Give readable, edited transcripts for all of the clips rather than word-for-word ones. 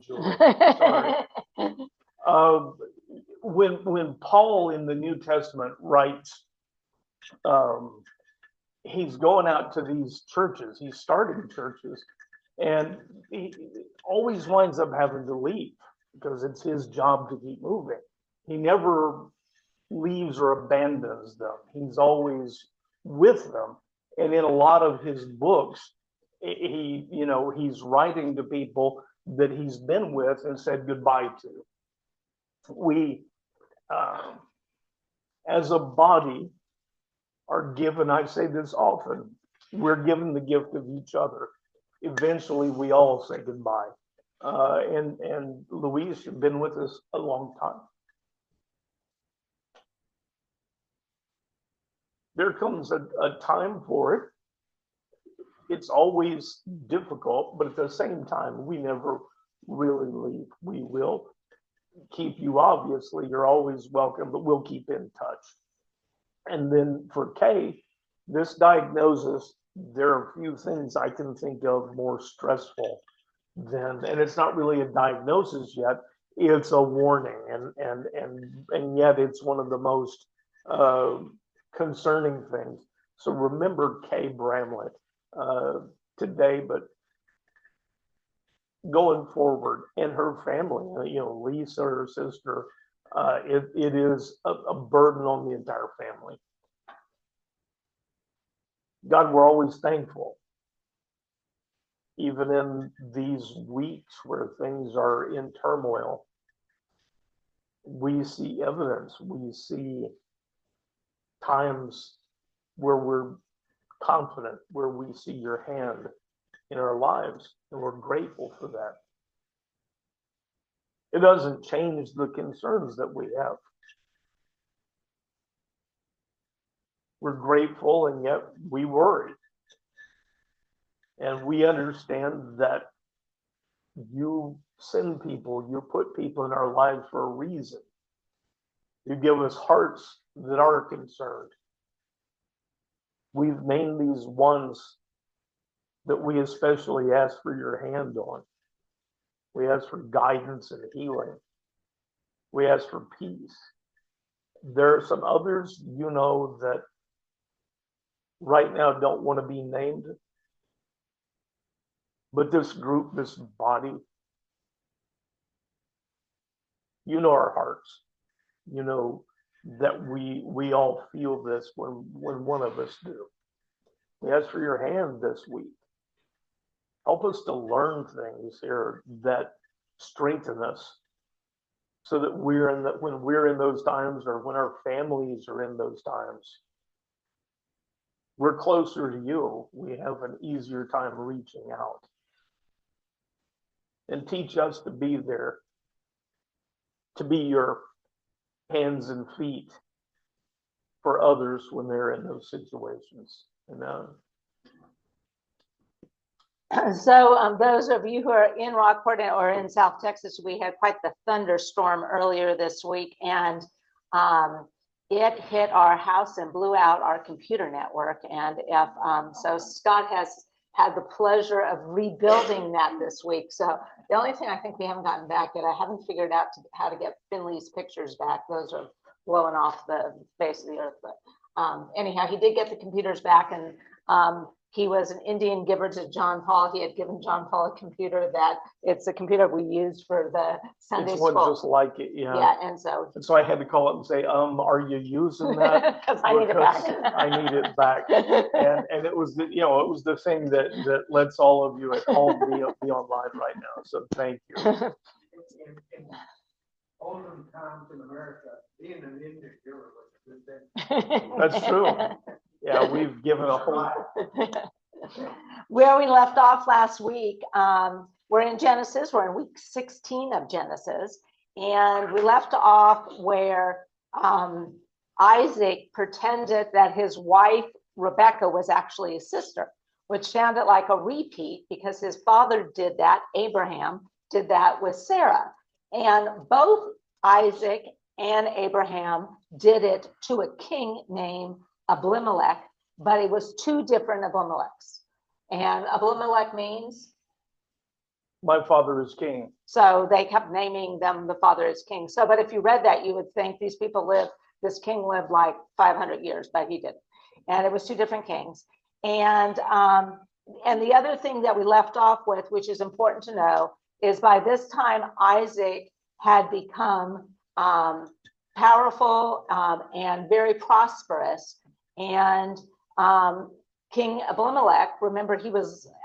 Julie. Sorry. When Paul in the New Testament writes, um, he's going out to these churches. He's starting churches, and he always winds up having to leave because it's his job to keep moving. He never leaves or abandons them. He's always with them. And in a lot of his books, he's writing to people that he's been with and said goodbye to. We, as a body, are given, I say this often, we're given the gift of each other. Eventually, we all say goodbye. And Louise, you've been with us a long time. There comes a time for it. It's always difficult, but at the same time, we never really leave. We will keep you, obviously, you're always welcome, but we'll keep in touch. And then for Kay, this diagnosis, there are a few things I can think of more stressful than, and it's not really a diagnosis yet, it's a warning. And yet it's one of the most concerning things. So remember Kay Bramlett today, but going forward, and her family, Lisa, her sister, it is a burden on the entire family. God, we're always thankful. Even in these weeks where things are in turmoil, we see evidence. We see times where we're confident, where we see your hand in our lives, and we're grateful for that. It doesn't change the concerns that we have. We're grateful, and yet we worry. And we understand that you send people, you put people in our lives for a reason. You give us hearts that are concerned. We've named these ones that we especially ask for your hand on. We ask for guidance and healing. We ask for peace. There are some others, that right now don't want to be named. But this group, this body, our hearts. That we all feel this when one of us do. We ask for your hand this week. Help us to learn things here that strengthen us so that when we're in those times, or when our families are in those times, we're closer to you. We have an easier time reaching out. And teach us to be there, to be your hands and feet for others when they're in those situations. Amen. So those of you who are in Rockport or in South Texas, we had quite the thunderstorm earlier this week, and it hit our house and blew out our computer network. And so Scott has had the pleasure of rebuilding that this week. So the only thing I think we haven't gotten back yet, I haven't figured out how to get Finley's pictures back. Those are blowing off the face of the earth. But anyhow, he did get the computers back, and he was an Indian giver to John Paul. He had given John Paul a computer that it's a computer we used for the Sunday school. It's one just like it, yeah. Yeah, and so I had to call up and say, are you using that? Because I need it back. I need it back. And it was the thing that lets all of you at home be online right now. So thank you. In olden times in America, being an Indian giver was a good thing. That's true. Yeah, we've given a whole. Where we left off last week, we're in Genesis. We're in week 16 of Genesis, and we left off where Isaac pretended that his wife Rebecca was actually his sister, which sounded like a repeat because his father did that. Abraham did that with Sarah, and both Isaac and Abraham did it to a king named Abimelech, but it was two different Abimelechs. And Abimelech means My father is king. So they kept naming them the father is king. So, but if you read that, you would think these people lived, this king lived like 500 years, but he didn't. And it was two different kings. And the other thing that we left off with, which is important to know, is by this time Isaac had become powerful and very prosperous. And King Abimelech, remember,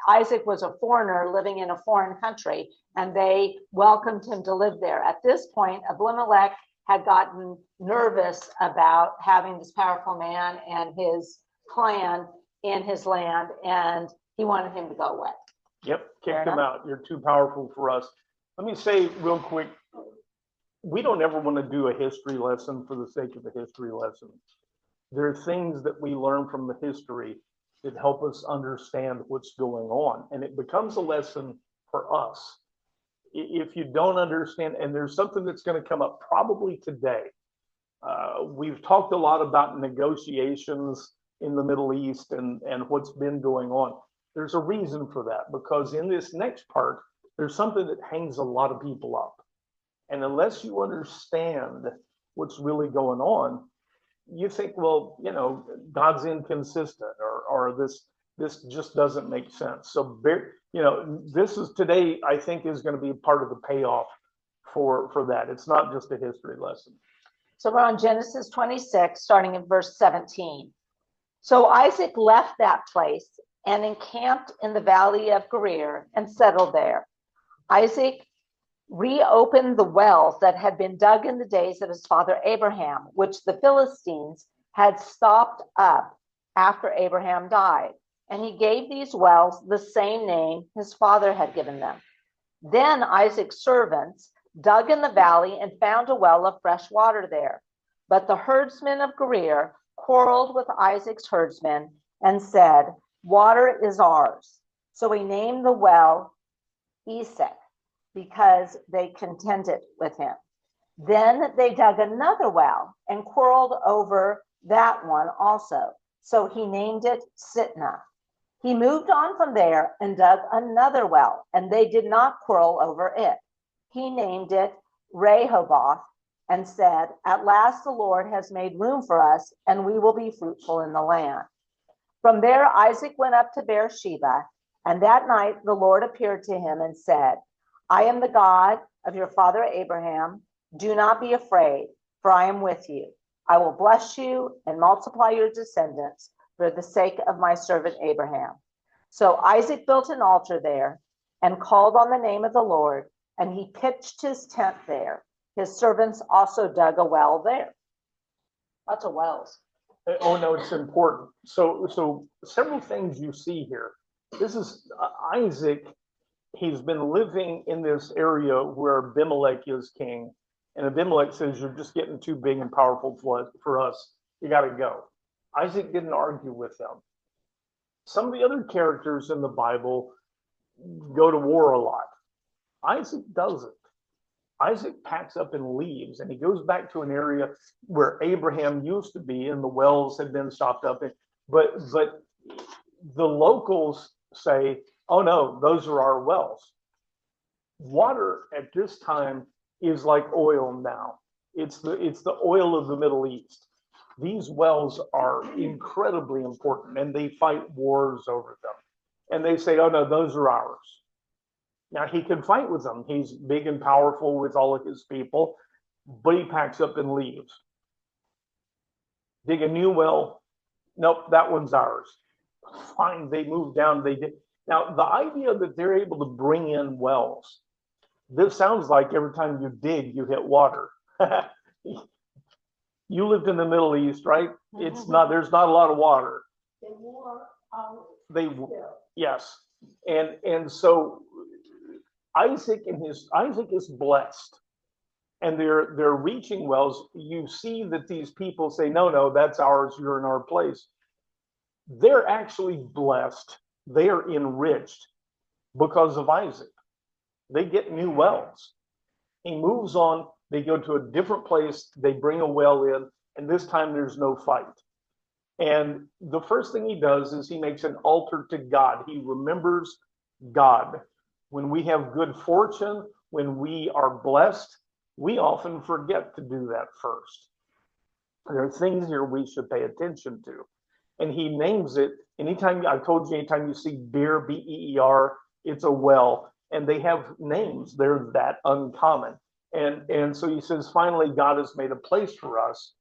Isaac was a foreigner living in a foreign country, and they welcomed him to live there. At this point, Abimelech had gotten nervous about having this powerful man and his clan in his land, and he wanted him to go away. Yep, kicked him out. You're too powerful for us. Let me say real quick, we don't ever want to do a history lesson for the sake of a history lesson. There are things that we learn from the history that help us understand what's going on, and it becomes a lesson for us. If you don't understand, and there's something that's going to come up probably today. We've talked a lot about negotiations in the Middle East and what's been going on. There's a reason for that, because in this next part, there's something that hangs a lot of people up. And unless you understand what's really going on, you think, well, God's inconsistent, or this just doesn't make sense. So, this is today, I think, is going to be part of the payoff for that. It's not just a history lesson. So we're on Genesis 26, starting in verse 17. So Isaac left that place and encamped in the valley of Gerar and settled there. Isaac reopened the wells that had been dug in the days of his father Abraham, which the Philistines had stopped up after Abraham died. And he gave these wells the same name his father had given them. Then Isaac's servants dug in the valley and found a well of fresh water there. But the herdsmen of Gerar quarreled with Isaac's herdsmen and said, "Water is ours." So he named the well Esek, because they contended with him. Then they dug another well and quarreled over that one also. So he named it Sitnah. He moved on from there and dug another well, and they did not quarrel over it. He named it Rehoboth and said, "At last the Lord has made room for us, and we will be fruitful in the land." From there, Isaac went up to Beersheba, and that night the Lord appeared to him and said, "I am the God of your father Abraham. Do not be afraid, for I am with you. I will bless you and multiply your descendants for the sake of my servant Abraham." So Isaac built an altar there and called on the name of the Lord, and he pitched his tent there. His servants also dug a well there. Lots of wells. Oh, no, it's important. So several things you see here. This is Isaac. He's been living in this area where Abimelech is king. And Abimelech says, "You're just getting too big and powerful for us. You got to go." Isaac didn't argue with them. Some of the other characters in the Bible go to war a lot. Isaac doesn't. Isaac packs up and leaves, and he goes back to an area where Abraham used to be, and the wells had been stopped up. But the locals say, "Oh no, those are our wells." Water at this time is like oil now. It's the oil of the Middle East. These wells are incredibly important, and they fight wars over them. And they say, "Oh no, those are ours." Now he can fight with them. He's big and powerful with all of his people, but he packs up and leaves. Dig a new well. Nope, that one's ours. Fine, they moved down. They did. Now the idea that they're able to bring in wells, this sounds like every time you dig, you hit water. You lived in the Middle East, right? It's not. There's not a lot of water. Yes, and so Isaac is blessed, and they're reaching wells. You see that these people say, no, that's ours. You're in our place. They're actually blessed. They are enriched because of Isaac. They get new wells. He moves on. They go to a different place. They bring a well in, and this time there's no fight. And the first thing he does is he makes an altar to God. He remembers God. When we have good fortune, when we are blessed, we often forget to do that first. There are things here we should pay attention to. And he names it. Anytime, I told you, anytime you see beer, B-E-E-R, it's a well. And they have names. They're that uncommon. And so he says, finally, God has made a place for us.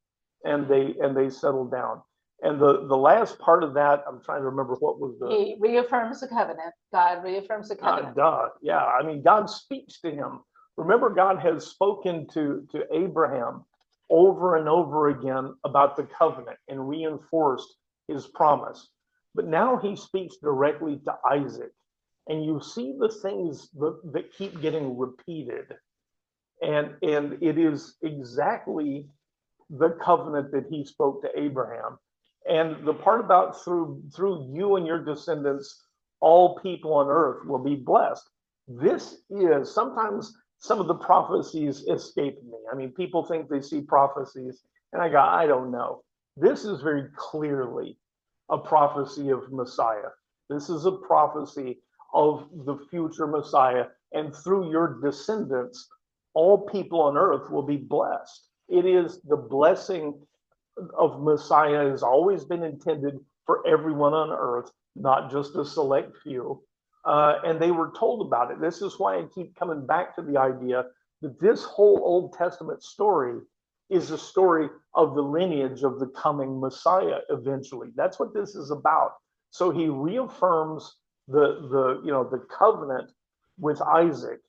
And they settle down. And the last part of that, I'm trying to remember what was the. He reaffirms the covenant. God reaffirms the covenant. Yeah, I mean, God speaks to him. Remember, God has spoken to Abraham over and over again about the covenant and reinforced his promise. But now he speaks directly to Isaac. And you see the things that keep getting repeated. And it is exactly the covenant that he spoke to Abraham. And the part about through you and your descendants, all people on earth will be blessed. This is sometimes some of the prophecies escape me. I mean, people think they see prophecies, and I don't know. This is very clearly a prophecy of Messiah. This is a prophecy of the future Messiah, and through your descendants, all people on earth will be blessed. It is the blessing of Messiah has always been intended for everyone on earth, not just a select few. And they were told about it. This is why I keep coming back to the idea that this whole Old Testament story is a story of the lineage of the coming Messiah eventually. That's what this is about. So he reaffirms the covenant with Isaac.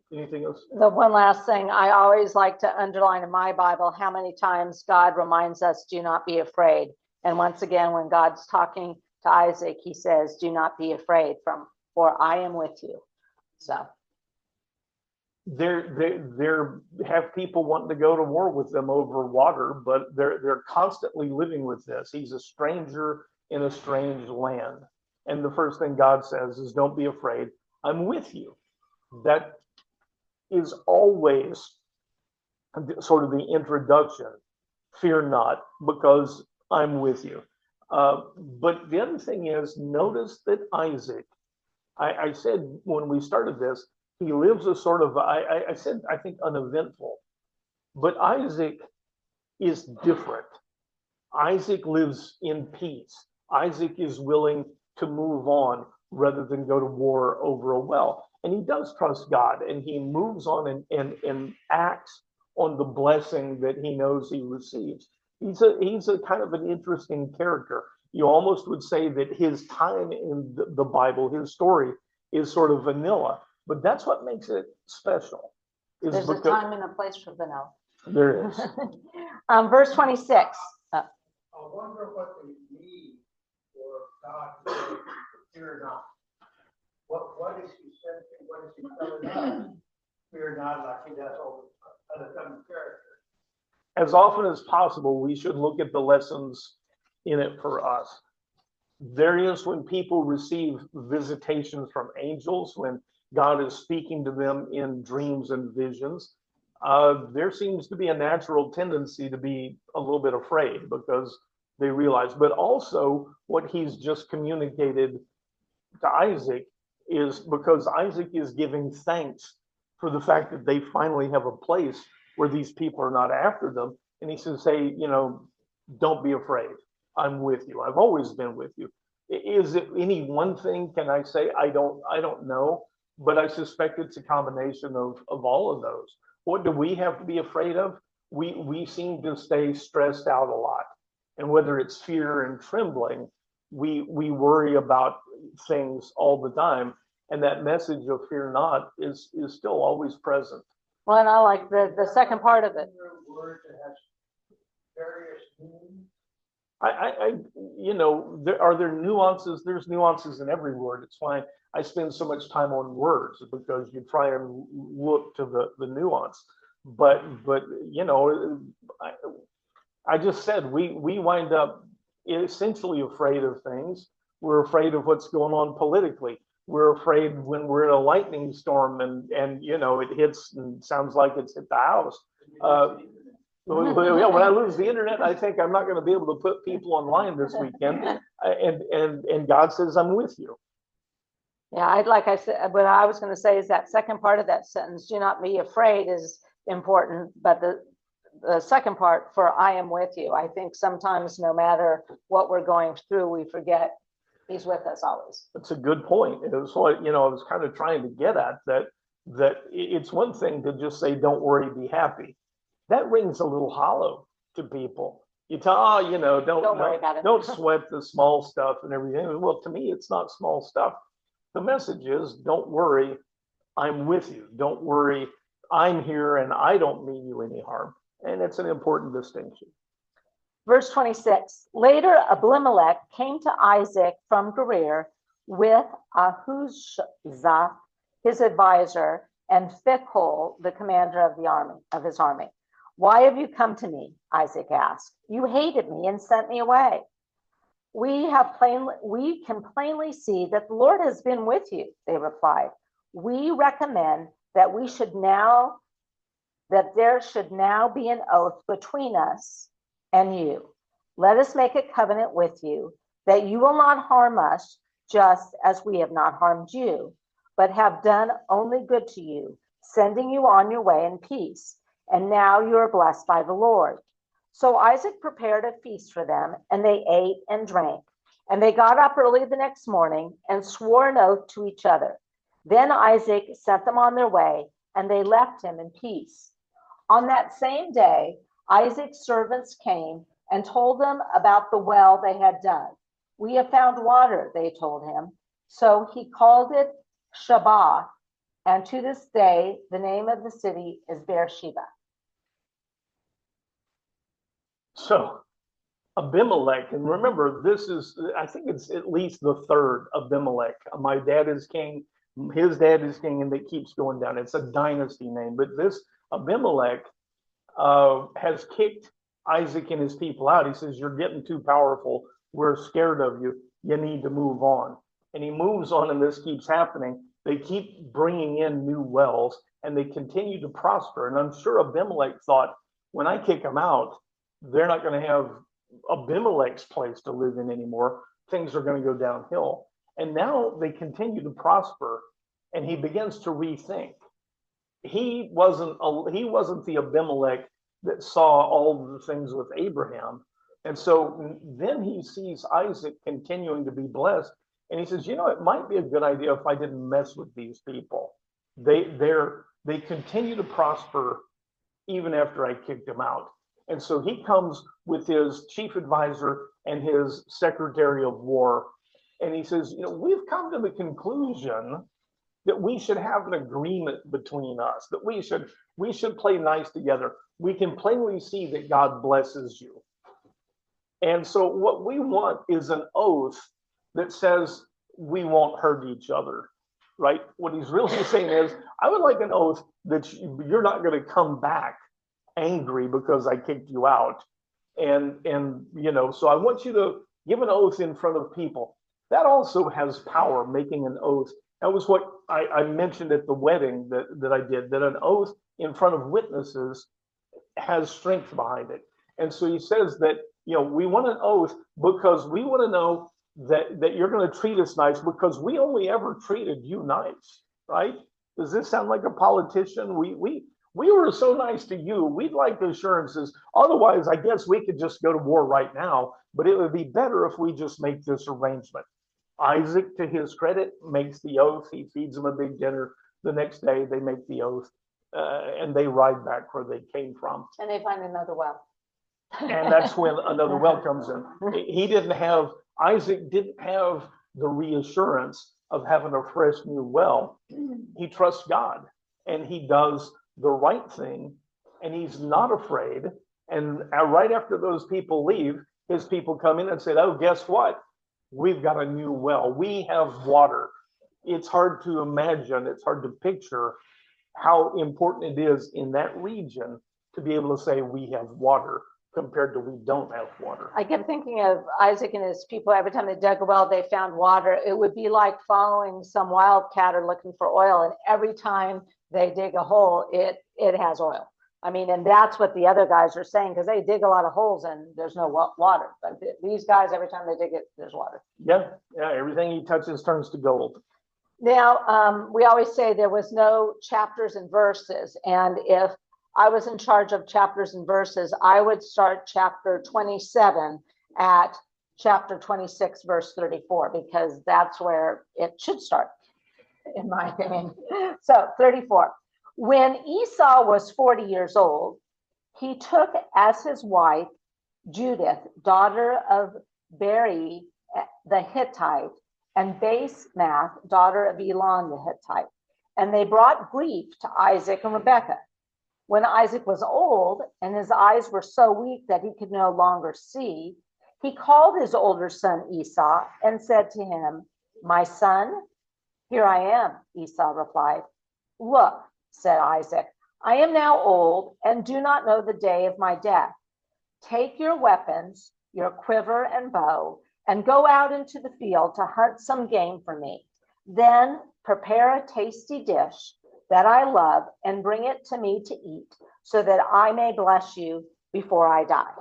Anything else? The one last thing I always like to underline in my Bible, how many times God reminds us, do not be afraid. And once again, when God's talking to Isaac, he says, do not be afraid, for I am with you. So there have people wanting to go to war with them over water, but they're constantly living with this. He's a stranger in a strange land. And the first thing God says is, don't be afraid, I'm with you. That is always sort of the introduction. Fear not, because I'm with you. But the other thing is, notice that Isaac, I said when we started this, he lives a sort of, I said, I think uneventful. But Isaac is different. Isaac lives in peace. Isaac is willing to move on rather than go to war over a well. And he does trust God, and he moves on and acts on the blessing that he knows he receives. He's a kind of an interesting character. You almost would say that his time in the Bible, his story, is sort of vanilla, but that's what makes it special. there's a time and a place for vanilla. There is. Verse 26. I wonder what they need for God to say, fear not. What is he sensing? What is he telling us? Fear not, like he does all the other coming characters. As often as possible, we should look at the lessons in it for us. There is when people receive visitations from angels, when God is speaking to them in dreams and visions, there seems to be a natural tendency to be a little bit afraid because they realize, but also what he's just communicated to Isaac is because Isaac is giving thanks for the fact that they finally have a place where these people are not after them. And he says, hey, don't be afraid. I'm with you. I've always been with you. Is it any one thing? Can I say? I don't know, but I suspect it's a combination of all of those. What do we have to be afraid of? We seem to stay stressed out a lot. And whether it's fear and trembling, we worry about things all the time. And that message of fear not is still always present. Well, and I like the second part of it. Word that has various meanings. There nuances. There's nuances in every word. It's why I spend so much time on words, because you try and look to the nuance. But I just said we wind up essentially afraid of things. We're afraid of what's going on politically. We're afraid when we're in a lightning storm and it hits and sounds like it's hit the house. When I lose the internet, I think I'm not going to be able to put people online this weekend. And God says, I'm with you. Yeah, like I said, what I was going to say is that second part of that sentence, do not be afraid, is important, but the second part, for I am with you. I think sometimes no matter what we're going through, we forget he's with us always. That's a good point. It was what, I was kind of trying to get at that it's one thing to just say, don't worry, be happy. That rings a little hollow to people. You tell, Don't worry about it. don't sweat the small stuff and everything. Well, to me, it's not small stuff. The message is, don't worry, I'm with you. Don't worry, I'm here and I don't mean you any harm. And it's an important distinction. Verse 26, later Abimelech came to Isaac from Gerar with Ahuzzath, his advisor, and Phicol, the commander of his army. Why have you come to me? Isaac asked. You hated me and sent me away. We can plainly see that the Lord has been with you, they replied. We recommend that there should now be an oath between us and you. Let us make a covenant with you that you will not harm us, just as we have not harmed you, but have done only good to you, sending you on your way in peace. And now you are blessed by the Lord. So Isaac prepared a feast for them, and they ate and drank. And they got up early the next morning and swore an oath to each other. Then Isaac sent them on their way, and they left him in peace. On that same day, Isaac's servants came and told them about the well they had dug. We have found water, they told him. So he called it Shabbat, and to this day, the name of the city is Beersheba. So Abimelech, and remember, I think it's at least the third Abimelech. My dad is king, his dad is king, and it keeps going down. It's a dynasty name, but this Abimelech has kicked Isaac and his people out. He says, you're getting too powerful. We're scared of you. You need to move on. And he moves on, and this keeps happening. They keep bringing in new wells, and they continue to prosper. And I'm sure Abimelech thought, when I kick them out, they're not going to have Abimelech's place to live in anymore. Things are going to go downhill. And now they continue to prosper, and he begins to rethink. He wasn't the Abimelech that saw all the things with Abraham. And so then he sees Isaac continuing to be blessed, and he says, it might be a good idea if I didn't mess with these people. They continue to prosper even after I kicked them out. And so he comes with his chief advisor and his secretary of war, and he says, we've come to the conclusion that we should have an agreement between us, that we should play nice together. We can plainly see that God blesses you. And so what we want is an oath that says we won't hurt each other, right? What he's really saying is, I would like an oath that you're not going to come back angry because I kicked you out. And so I want you to give an oath in front of people. That also has power, making an oath. That was what I mentioned at the wedding that I did, that an oath in front of witnesses has strength behind it. And so he says that, we want an oath because we want to know that you're going to treat us nice, because we only ever treated you nice, right? Does this sound like a politician? We were so nice to you. We'd like assurances. Otherwise, I guess we could just go to war right now, but it would be better if we just make this arrangement. Isaac, to his credit, makes the oath. He feeds them a big dinner. The next day, they make the oath, and they ride back where they came from. And they find another well. And that's when another well comes in. Isaac didn't have the reassurance of having a fresh new well. He trusts God, and he does the right thing, and he's not afraid. And right after those people leave, his people come in and say, oh, guess what? We've got a new well. We have water. It's hard to imagine, it's hard to picture how important it is in that region to be able to say we have water compared to we don't have water. I kept thinking of Isaac and his people. Every time they dug a well, they found water. It would be like following some wildcatter looking for oil. And every time they dig a hole, it has oil. I mean, and that's what the other guys are saying, because they dig a lot of holes and there's no water. But these guys, every time they dig it, there's water. Yeah, everything he touches turns to gold. Now, we always say there was no chapters and verses, and if I was in charge of chapters and verses, I would start chapter 27 at chapter 26, verse 34, because that's where it should start, in my opinion. So 34. When Esau was 40 years old, he took as his wife Judith, daughter of Beri the Hittite, and Basemath, daughter of Elon the Hittite. And they brought grief to Isaac and Rebekah. When Isaac was old and his eyes were so weak that he could no longer see, he called his older son Esau and said to him, "My son?" "Here I am," Esau replied. "Look," said Isaac, "I am now old and do not know the day of my death. Take your weapons, your quiver and bow, and go out into the field to hunt some game for me. Then prepare a tasty dish that I love and bring it to me to eat, so that I may bless you before I die."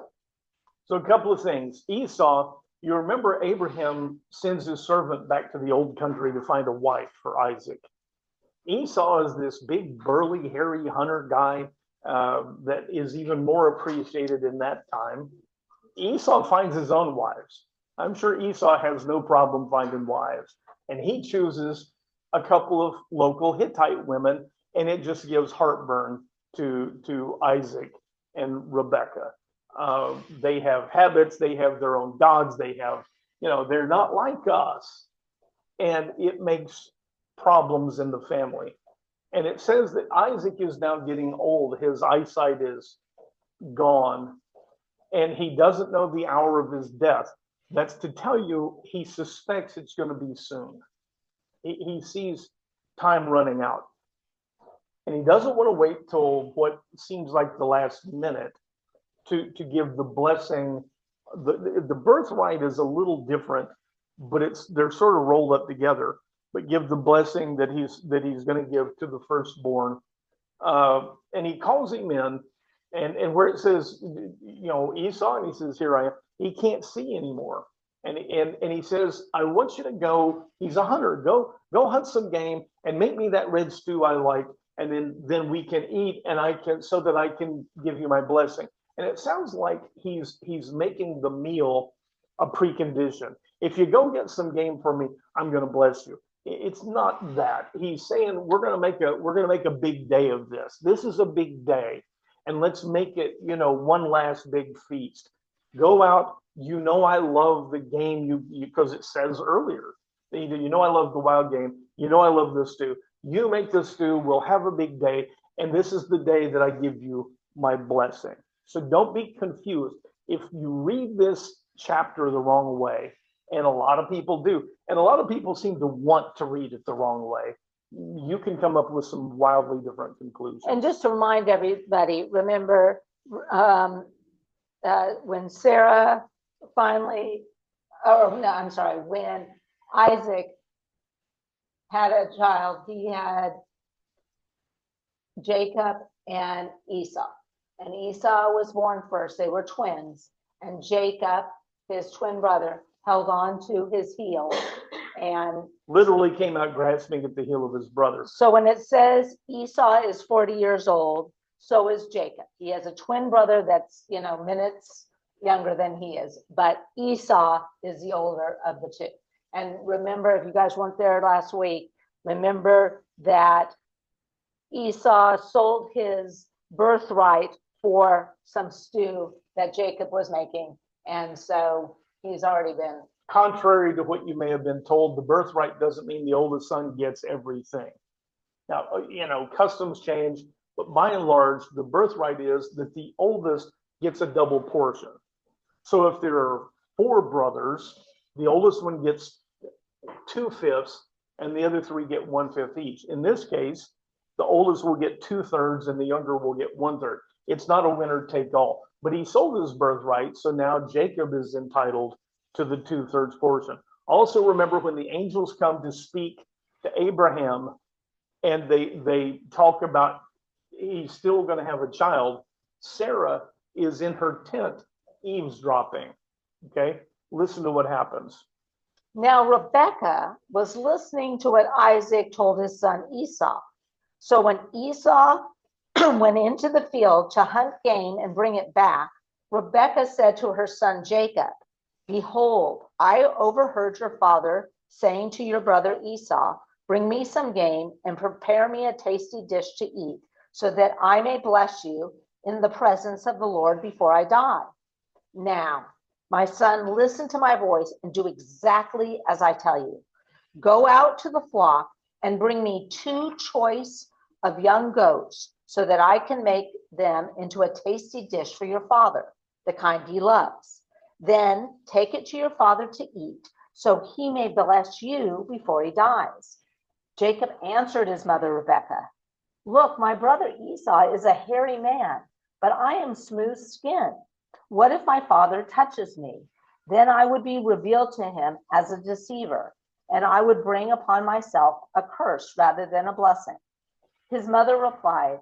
So a couple of things. Esau, you remember Abraham sends his servant back to the old country to find a wife for Isaac. Esau is this big, burly, hairy hunter guy that is even more appreciated in that time. Esau finds his own wives. I'm sure Esau has no problem finding wives. And he chooses a couple of local Hittite women, and it just gives heartburn to Isaac and Rebekah. They have habits, they have their own gods, they have, they're not like us. And it makes problems in the family. And it says that Isaac is now getting old. His eyesight is gone, and he doesn't know the hour of his death. That's to tell you he suspects it's going to be soon. He sees time running out. And he doesn't want to wait till what seems like the last minute to give the blessing. The birthright is a little different, but they're sort of rolled up together. But give the blessing that he's going to give to the firstborn. And he calls him in, and where it says, Esau, and he says, "Here I am," he can't see anymore. And he says, "I want you to go." He's a hunter. Go hunt some game and make me that red stew I like, and then we can eat, and so that I can give you my blessing. And it sounds like he's making the meal a precondition. If you go get some game for me, I'm going to bless you. It's not that. He's saying we're going to make a big day of this. This is a big day, and let's make it, one last big feast. Go out. I love the game because it says earlier. I love the wild game. I love the stew. You make the stew. We'll have a big day, and this is the day that I give you my blessing. So don't be confused. If you read this chapter the wrong way, and a lot of people do, and a lot of people seem to want to read it the wrong way, you can come up with some wildly different conclusions. And just to remind everybody, remember when Sarah when Isaac had a child, he had Jacob and Esau. And Esau was born first. They were twins. And Jacob, his twin brother, held on to his heel and literally came out grasping at the heel of his brother. So when it says Esau is 40 years old, so is Jacob. He has a twin brother that's, minutes younger than he is, but Esau is the older of the two. And remember, if you guys weren't there last week, remember that Esau sold his birthright for some stew that Jacob was making. And so he's already been. Contrary to what you may have been told, the birthright doesn't mean the oldest son gets everything. Now, customs change, but by and large, the birthright is that the oldest gets a double portion. So if there are 4 brothers, the oldest one gets 2/5, and the other 3 get 1/5 each. In this case, the oldest will get 2/3 and the younger will get 1/3. It's not a winner take all, but he sold his birthright. So now Jacob is entitled to the 2/3 portion. Also remember when the angels come to speak to Abraham and they talk about he's still going to have a child, Sarah is in her tent eavesdropping. Okay, listen to what happens. Now Rebekah was listening to what Isaac told his son Esau. So when Esau went into the field to hunt game and bring it back, Rebekah said to her son Jacob, "Behold, I overheard your father saying to your brother Esau, 'Bring me some game and prepare me a tasty dish to eat, so that I may bless you in the presence of the Lord before I die.' Now, my son, listen to my voice and do exactly as I tell you. Go out to the flock and bring me 2 choice of young goats, so that I can make them into a tasty dish for your father, the kind he loves. Then take it to your father to eat, so he may bless you before he dies." Jacob answered his mother Rebekah, "Look, my brother Esau is a hairy man, but I am smooth-skinned. What if my father touches me? Then I would be revealed to him as a deceiver, and I would bring upon myself a curse rather than a blessing." His mother replied,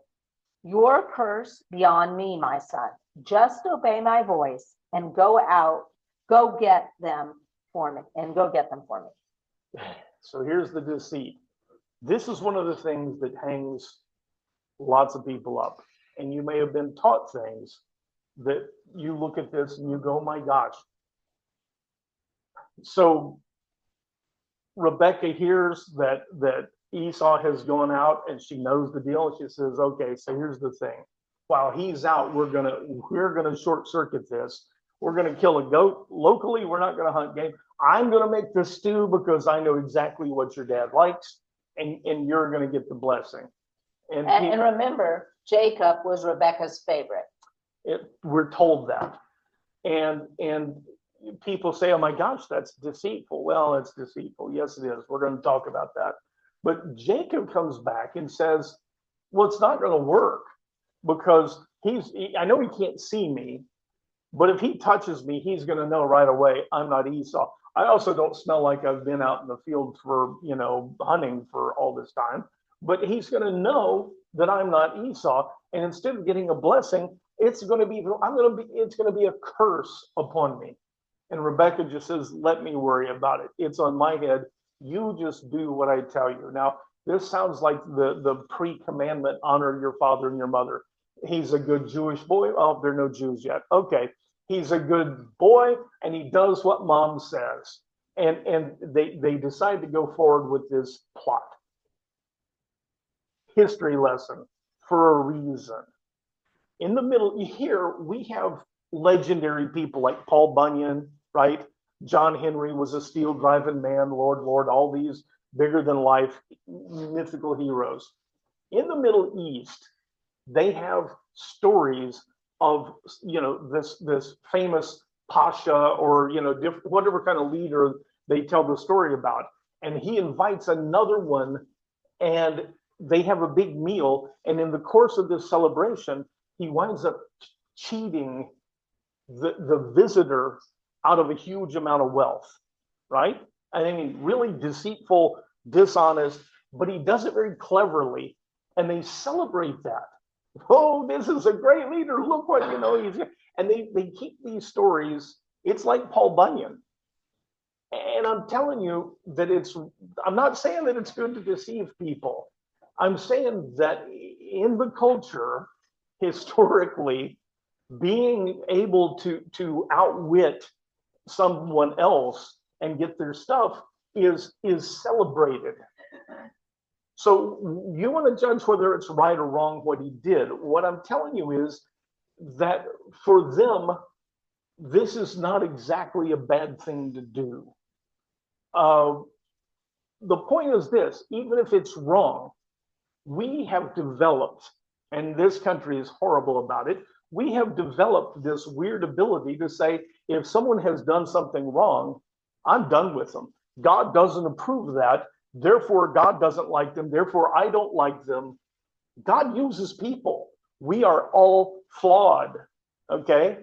"Your curse be on me, my son. Just obey my voice and go get them for me. So here's the deceit. This is one of the things that hangs lots of people up. And you may have been taught things that you look at this and you go, my gosh. So Rebecca hears that Esau has gone out and she knows the deal. And she says, okay, so here's the thing. While he's out, we're gonna short circuit this. We're gonna kill a goat locally. We're not gonna hunt game. I'm gonna make the stew because I know exactly what your dad likes, and you're gonna get the blessing. And remember, Jacob was Rebecca's favorite. We're told that, and people say, "Oh my gosh, that's deceitful." Well, it's deceitful. Yes, it is. We're going to talk about that. But Jacob comes back and says, "Well, it's not going to work because I know he can't see me, but if he touches me, he's going to know right away I'm not Esau. I also don't smell like I've been out in the field for, hunting for all this time, but he's going to know that I'm not Esau. And instead of getting a blessing, it's going to be a curse upon me." And Rebecca just says, "Let me worry about it. It's on my head. You just do what I tell you." Now, this sounds like the pre-commandment, honor your father and your mother. He's a good Jewish boy. Oh, there are no Jews yet. Okay. He's a good boy and he does what mom says. And they decide to go forward with this plot. History lesson for a reason. In the middle here, we have legendary people like Paul Bunyan, right? John Henry was a steel driving man, Lord, all these bigger than life mythical heroes. In the Middle East, they have stories of, this famous pasha or, whatever kind of leader they tell the story about. And he invites another one and they have a big meal. And in the course of this celebration, he winds up cheating the visitor out of a huge amount of wealth, right? I mean, really deceitful, dishonest, but he does it very cleverly. And they celebrate that. Oh, this is a great leader. Look what, he's, and they keep these stories. It's like Paul Bunyan. And I'm telling you that I'm not saying that it's good to deceive people. I'm saying that in the culture, historically, being able to outwit someone else and get their stuff is celebrated. So you want to judge whether it's right or wrong what he did. What I'm telling you is that for them, this is not exactly a bad thing to do. The point is this: even if it's wrong, we have developed, and this country is horrible about it, we have developed this weird ability to say, if someone has done something wrong, I'm done with them. God doesn't approve of that. Therefore, God doesn't like them. Therefore, I don't like them. God uses people. We are all flawed, okay?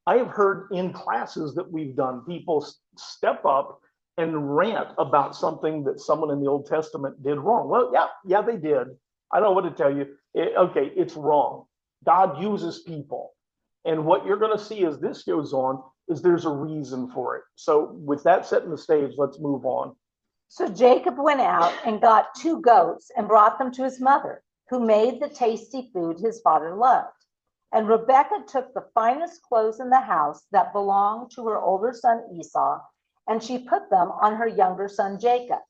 I have heard in classes that we've done, people step up and rant about something that someone in the Old Testament did wrong. Well, yeah, they did. I don't know what to tell you. Okay, it's wrong. God uses people. And what you're going to see as this goes on is there's a reason for it. So with that setting the stage, let's move on. So Jacob went out and got 2 goats and brought them to his mother, who made the tasty food his father loved. And Rebekah took the finest clothes in the house that belonged to her older son Esau, and she put them on her younger son Jacob.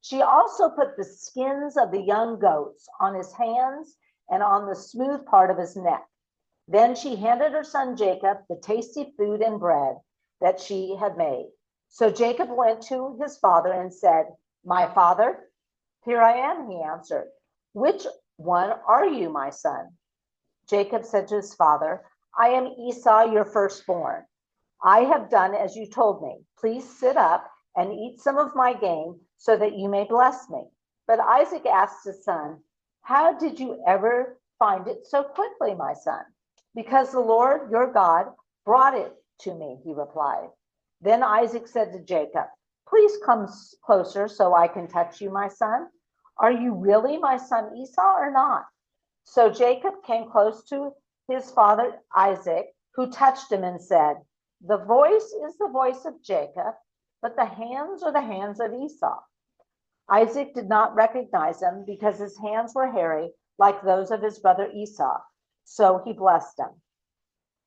She also put the skins of the young goats on his hands and on the smooth part of his neck. Then she handed her son Jacob the tasty food and bread that she had made. So Jacob went to his father and said, "My father?" "Here I am," he answered. "Which one are you, my son?" Jacob said to his father, "I am Esau, your firstborn. I have done as you told me. Please sit up and eat some of my game so that you may bless me." But Isaac asked his son, "How did you ever find it so quickly, my son?" "Because the Lord your God brought it to me," he replied. Then Isaac said to Jacob, "Please come closer so I can touch you, my son. Are you really my son Esau or not?" So Jacob came close to his father Isaac, who touched him and said, "The voice is the voice of Jacob, but the hands are the hands of Esau." Isaac did not recognize him because his hands were hairy like those of his brother Esau, so he blessed him.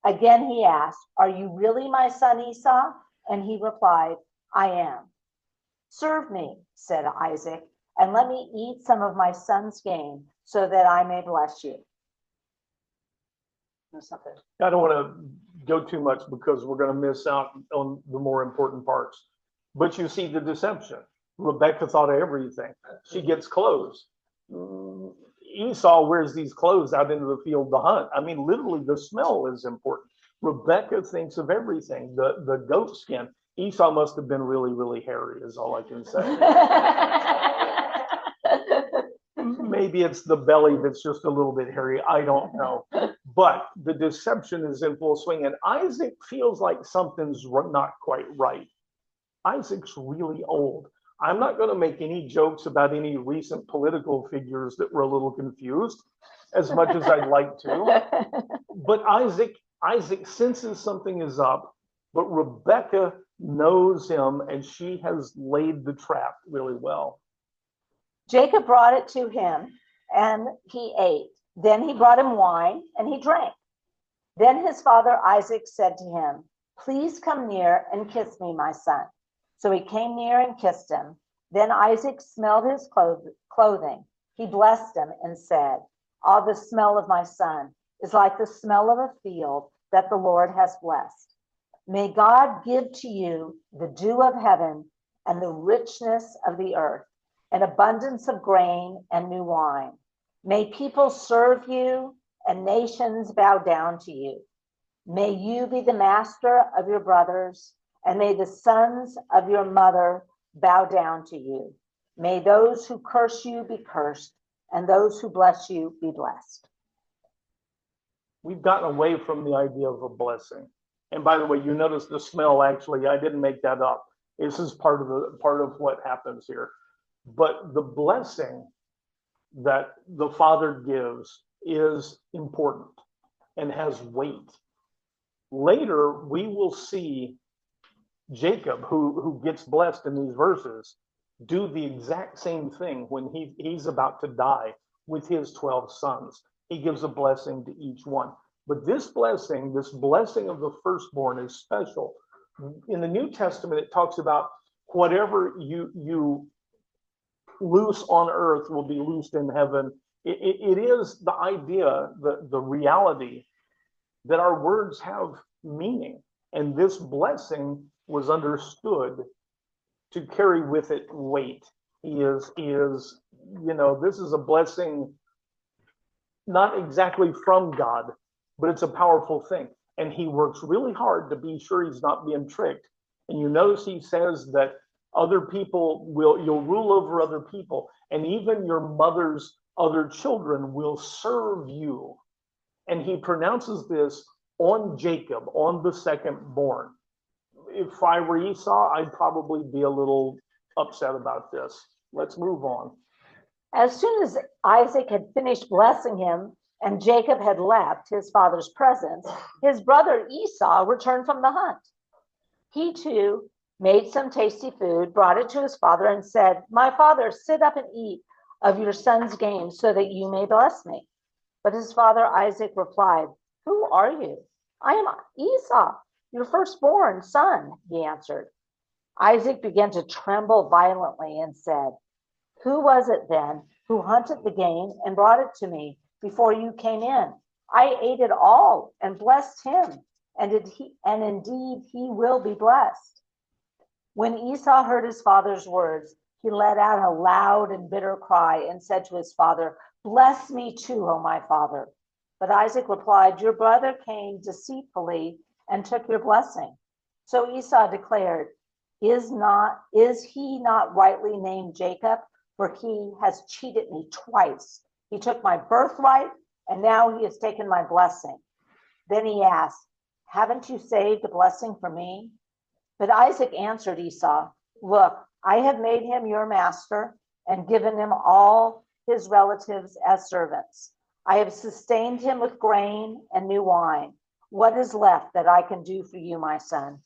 Again he asked, "Are you really my son Esau?" And he replied, "I am." "Serve me," said Isaac, "and let me eat some of my son's game so that I may bless you." I don't want to go too much because we're going to miss out on the more important parts. But you see the deception. Rebecca thought of everything. She gets clothes. Esau wears these clothes out into the field to hunt. I mean, literally, the smell is important. Rebecca thinks of everything. The goat skin. Esau must have been really, really hairy, is all I can say. Maybe it's the belly that's just a little bit hairy. I don't know. But the deception is in full swing. And Isaac feels like something's not quite right. Isaac's really old. I'm not going to make any jokes about any recent political figures that were a little confused, as much as I'd like to. But Isaac senses something is up, but Rebecca knows him and she has laid the trap really well. Jacob brought it to him and he ate. Then he brought him wine and he drank. Then his father Isaac said to him, "Please come near and kiss me, my son." So he came near and kissed him. Then Isaac smelled his clothing. He blessed him and said, "Ah, the smell of my son is like the smell of a field that the Lord has blessed. May God give to you the dew of heaven and the richness of the earth, an abundance of grain and new wine. May people serve you and nations bow down to you. May you be the master of your brothers, and may the sons of your mother bow down to you. May those who curse you be cursed, and those who bless you be blessed." We've gotten away from the idea of a blessing. And by the way, you notice the smell, actually, I didn't make that up. This is part of what happens here. But the blessing that the Father gives is important and has weight. Later, we will see Jacob, who gets blessed in these verses, do the exact same thing when he's about to die with his 12 sons. He gives a blessing to each one. But this blessing of the firstborn is special. In the New Testament, it talks about whatever you loose on earth will be loosed in heaven. It is the idea, the reality that our words have meaning. And this blessing was understood to carry with it weight. This is a blessing not exactly from God, but it's a powerful thing. And he works really hard to be sure he's not being tricked. And you notice he says that other people you'll rule over other people, and even your mother's other children will serve you. And he pronounces this on Jacob, on the second born. If I were Esau, I'd probably be a little upset about this. Let's move on. As soon as Isaac had finished blessing him, and Jacob had left his father's presence, his brother Esau returned from the hunt. He too made some tasty food, brought it to his father, and said, "My father, sit up and eat of your son's game so that you may bless me." But his father Isaac replied, "Who are you?" "I am Esau, your firstborn son," he answered. Isaac began to tremble violently and said, "Who was it then who hunted the game and brought it to me before you came in? I ate it all and blessed him, and indeed he will be blessed." When Esau heard his father's words, he let out a loud and bitter cry and said to his father, "Bless me too, O my father." But Isaac replied, "Your brother came deceitfully and took your blessing." So Esau declared, Is he not rightly named Jacob? For he has cheated me twice. He took my birthright, and now he has taken my blessing. Then he asked, "Haven't you saved a blessing for me?" But Isaac answered Esau, "Look, I have made him your master and given him all his relatives as servants. I have sustained him with grain and new wine. What is left that I can do for you, my son?"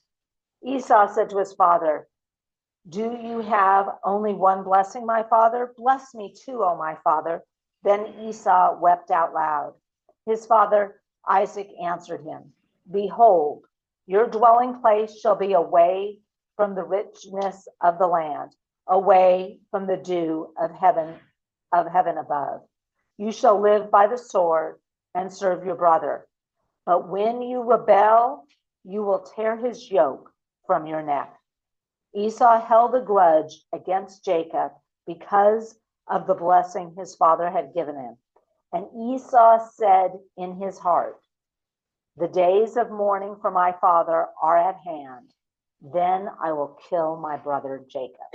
Esau said to his father, "Do you have only one blessing, my father? Bless me too, O my father." Then Esau wept out loud. His father Isaac answered him, "Behold, your dwelling place shall be away from the richness of the land, away from the dew of heaven above. You shall live by the sword and serve your brother. But when you rebel, you will tear his yoke from your neck." Esau held a grudge against Jacob because of the blessing his father had given him. And Esau said in his heart, "The days of mourning for my father are at hand. Then I will kill my brother Jacob."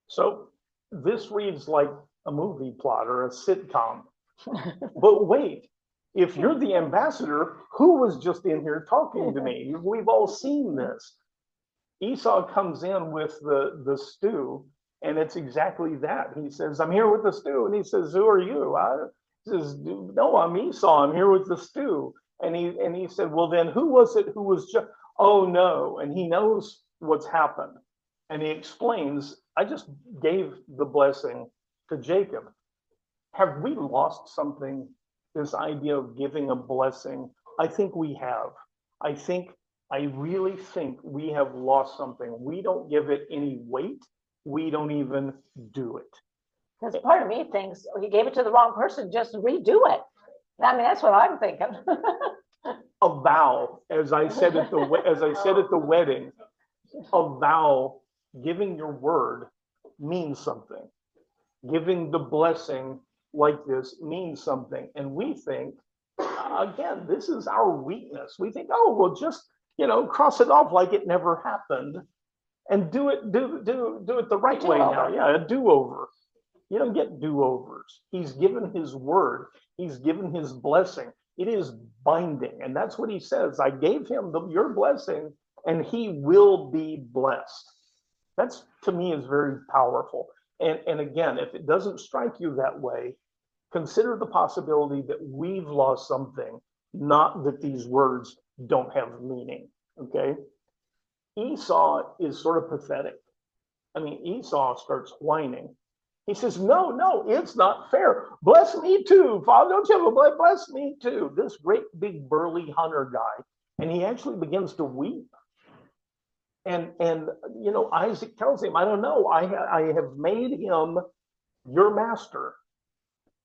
So this reads like a movie plot or a sitcom. But wait, if you're the ambassador, who was just in here talking to me? We've all seen this. Esau comes in with the stew, and it's exactly that. He says, "I'm here with the stew." And he says, "Who are you?" He says, "No, I'm Esau. I'm here with the stew." And he said, "Well, then who was it who was just, oh no." And he knows what's happened. And he explains, "I just gave the blessing to Jacob." Have we lost something? This idea of giving a blessing? I think we have. I really think we have lost something. We don't give it any weight. We don't even do it. Because part of me thinks, "Oh, you gave it to the wrong person, just redo it." I mean, that's what I'm thinking. A vow, as I said at the wedding, a vow, giving your word means something. Giving the blessing like this means something. And we think, again, this is our weakness. We think, oh, well, just, cross it off like it never happened and do it the right way now. Yeah, a do-over. You don't get do-overs. He's given his word. He's given his blessing. It is binding. And that's what he says. I gave him your blessing and he will be blessed. That's, to me, is very powerful. And again, if it doesn't strike you that way, consider the possibility that we've lost something, not that these words don't have meaning, okay? Esau is sort of pathetic. I mean, Esau starts whining. He says, no, it's not fair. Bless me too, Father. Don't you have a bless me too? This great big burly hunter guy. And he actually begins to weep. And Isaac tells him, "I don't know. I have made him your master."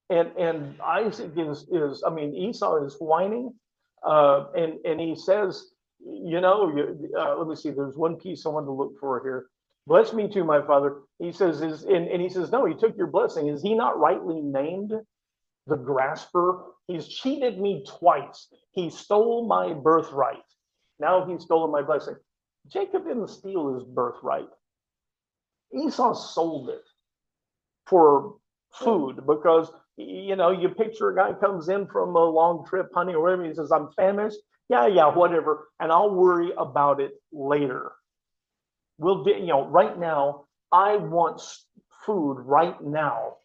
And Isaac is Esau is whining, and he says, let me see. There's one piece I wanted to look for here. "Bless me too, my father." He says, and he says, "No, he took your blessing. Is he not rightly named the grasper? He's cheated me twice. He stole my birthright. Now he's stolen my blessing." Jacob didn't steal his birthright. Esau sold it for food because, you picture a guy comes in from a long trip hunting or whatever. He says, "I'm famished." Yeah, whatever. And I'll worry about it later. Right now, I want food right now.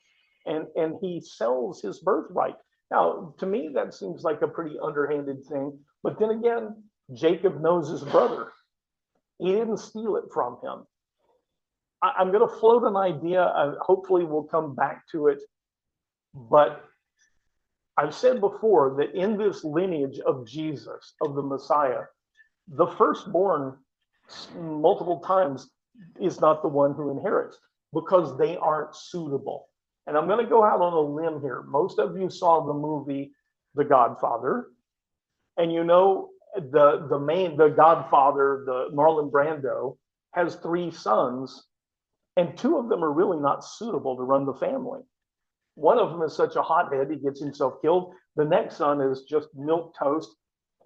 and he sells his birthright. Now, to me, that seems like a pretty underhanded thing. But then again, Jacob knows his brother. He didn't steal it from him. I'm going to float an idea. Hopefully, we'll come back to it. But I've said before that in this lineage of Jesus, of the Messiah, the firstborn multiple times is not the one who inherits because they aren't suitable. And I'm going to go out on a limb here. Most of you saw the movie The Godfather, and you know the Godfather, the Marlon Brando, has 3 sons, and 2 of them are really not suitable to run the family. One of them is such a hothead, he gets himself killed. The next son is just milk toast,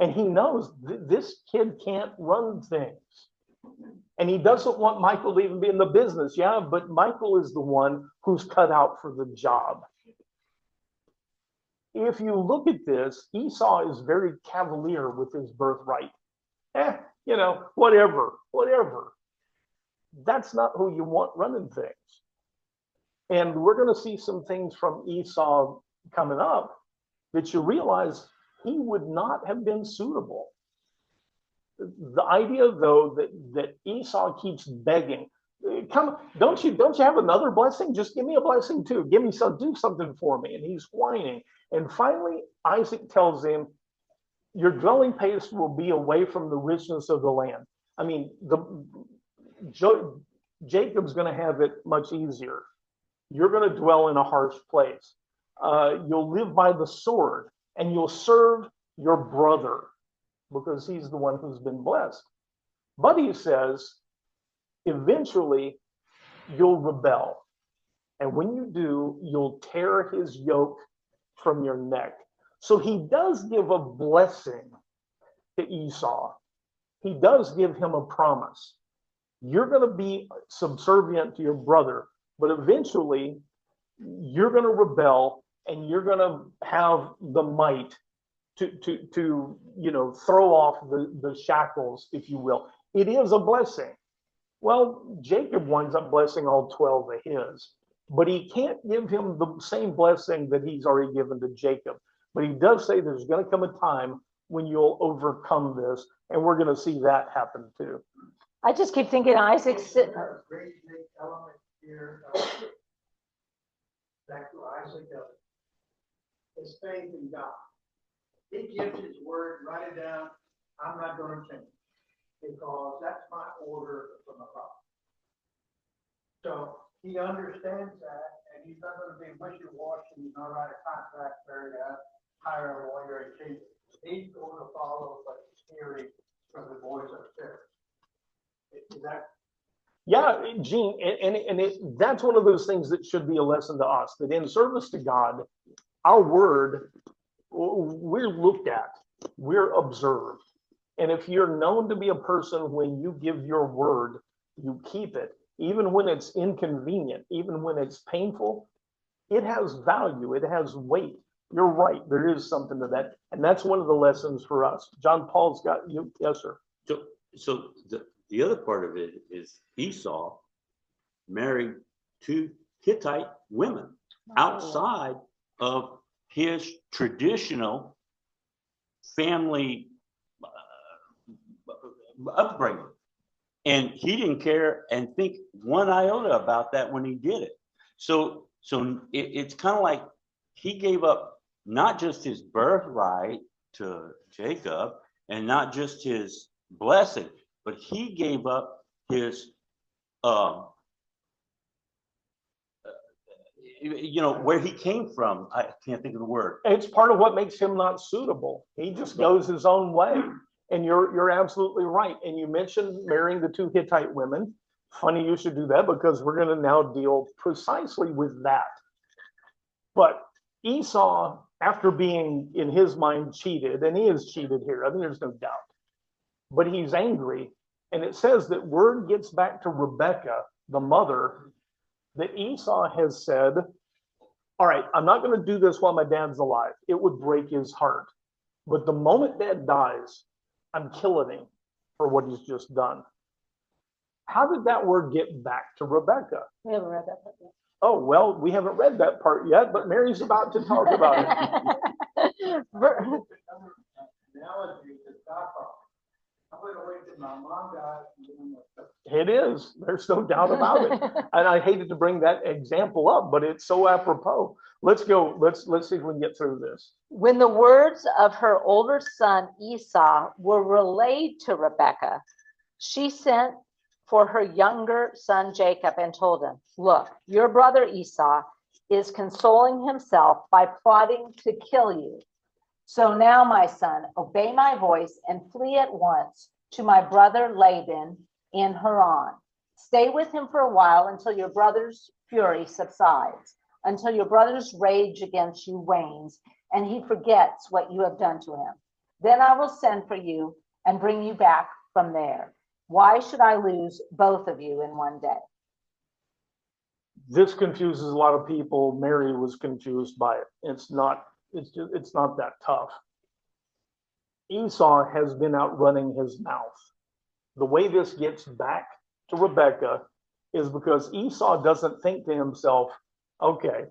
and he knows this kid can't run things. And he doesn't want Michael to even be in the business. Yeah, but Michael is the one who's cut out for the job. If you look at this, Esau is very cavalier with his birthright. Whatever. That's not who you want running things. And we're going to see some things from Esau coming up that you realize he would not have been suitable. The idea, though, that Esau keeps begging, come, don't you have another blessing? Just give me a blessing too. Give me some, do something for me. And he's whining. And finally, Isaac tells him, your dwelling place will be away from the richness of the land. I mean, Jacob's going to have it much easier. You're going to dwell in a harsh place. You'll live by the sword, and you'll serve your brother, because he's the one who's been blessed. But he says, eventually, you'll rebel. And when you do, you'll tear his yoke from your neck. So he does give a blessing to Esau. He does give him a promise. You're going to be subservient to your brother, but eventually, you're going to rebel, and you're going to have the might to throw off the shackles, if you will. It is a blessing. Well, Jacob winds up blessing all 12 of his, but he can't give him the same blessing that he's already given to Jacob. But he does say there's going to come a time when you'll overcome this, and we're going to see that happen too. I just keep thinking Isaac's. Great big element here. Back to Isaac, his faith in God. He gives his word, write it down. I'm not going to change because that's my order from above. So he understands that, and he's not going to be wishy-washy. He's not write a contract, hire a lawyer, and change it. He's going to follow what the theory from the boys upstairs. Is that? Yeah, Gene, that's one of those things that should be a lesson to us, that in service to God, our word, we're looked at, we're observed. And if you're known to be a person, when you give your word, you keep it, even when it's inconvenient, even when it's painful, it has value, it has weight. You're right, there is something to that. And that's one of the lessons for us. John Paul's got you. Yes, sir. So the other part of it is Esau married 2 Hittite women outside of his traditional family upbringing. And he didn't care and think one iota about that when he did it. So it's kind of like he gave up not just his birthright to Jacob and not just his blessing, but he gave up his where he came from. I can't think of the word. It's part of what makes him not suitable. He just goes his own way. And you're absolutely right. And you mentioned marrying the 2 Hittite women. Funny you should do that, because we're going to now deal precisely with that. But Esau, after being, in his mind, cheated, and he is cheated here, I mean, there's no doubt, but he's angry. And it says that word gets back to Rebekah, the mother, that Esau has said, all right, I'm not going to do this while my dad's alive. It would break his heart. But the moment dad dies, I'm killing him for what he's just done. How did that word get back to Rebekah? We haven't read that part yet. Oh, well, we haven't read that part yet, but Mary's about to talk about it. Analogy to stop off. I'm gonna wait till my mom dies. And then I'm It is. There's no doubt about it. And I hated to bring that example up, but it's so apropos. Let's go. Let's see if we can get through this. When the words of her older son Esau were relayed to Rebekah, she sent for her younger son Jacob and told him, "Look, your brother Esau is consoling himself by plotting to kill you. So now, my son, obey my voice and flee at once to my brother Laban in Haran. Stay with him for a while until your brother's fury subsides, until your brother's rage against you wanes, and he forgets what you have done to him. Then I will send for you and bring you back from there. Why should I lose both of you in one day?" This confuses a lot of people. Mary was confused by it. It's not that tough. Esau has been out running his mouth. The way this gets back to Rebekah is because Esau doesn't think to himself, okay,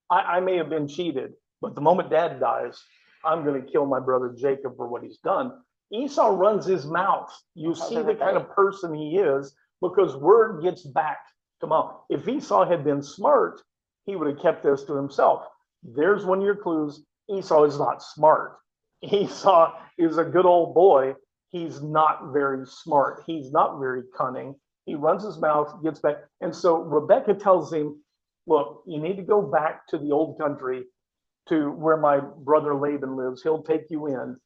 I may have been cheated, but the moment dad dies, I'm going to kill my brother Jacob for what he's done. Esau runs his mouth. You see the kind of person he is because word gets back to mom. If Esau had been smart, he would have kept this to himself. There's one of your clues. Esau is not smart. Esau is a good old boy. He's not very smart. He's not very cunning. He runs his mouth, gets back. And so Rebekah tells him, look, you need to go back to the old country to where my brother Laban lives. He'll take you in.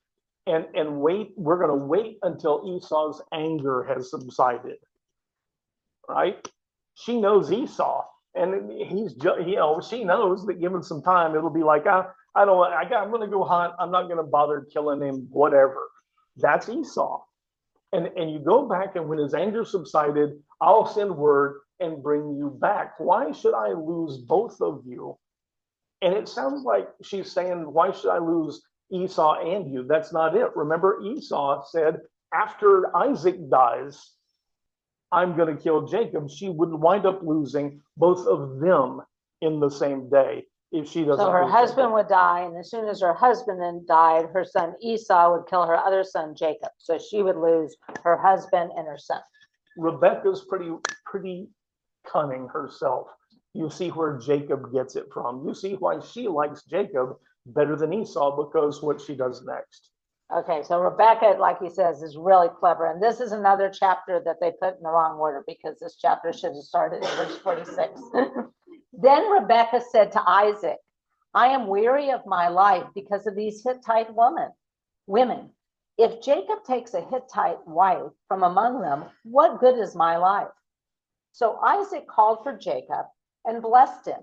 And wait, we're going to wait until Esau's anger has subsided. Right? She knows Esau. And she knows that given some time, it'll be like, I'm going to go hunt. I'm not going to bother killing him, whatever. That's Esau. And you go back, and when his anger subsided, I'll send word and bring you back. Why should I lose both of you? And it sounds like she's saying, why should I lose Esau and you? That's not it. Remember, Esau said, after Isaac dies, I'm going to kill Jacob. She would wind up losing both of them in the same day if she doesn't. So her husband would die, and as soon as her husband then died, her son Esau would kill her other son Jacob. So she would lose her husband and her son. Rebecca's pretty cunning herself. You see where Jacob gets it from. You see why she likes Jacob better than Esau, because what she does next. Okay, so Rebecca, like he says, is really clever. And this is another chapter that they put in the wrong order, because this chapter should have started in verse 46. Then Rebecca said to Isaac, I am weary of my life because of these Hittite women. If Jacob takes a Hittite wife from among them, what good is my life? So Isaac called for Jacob and blessed him.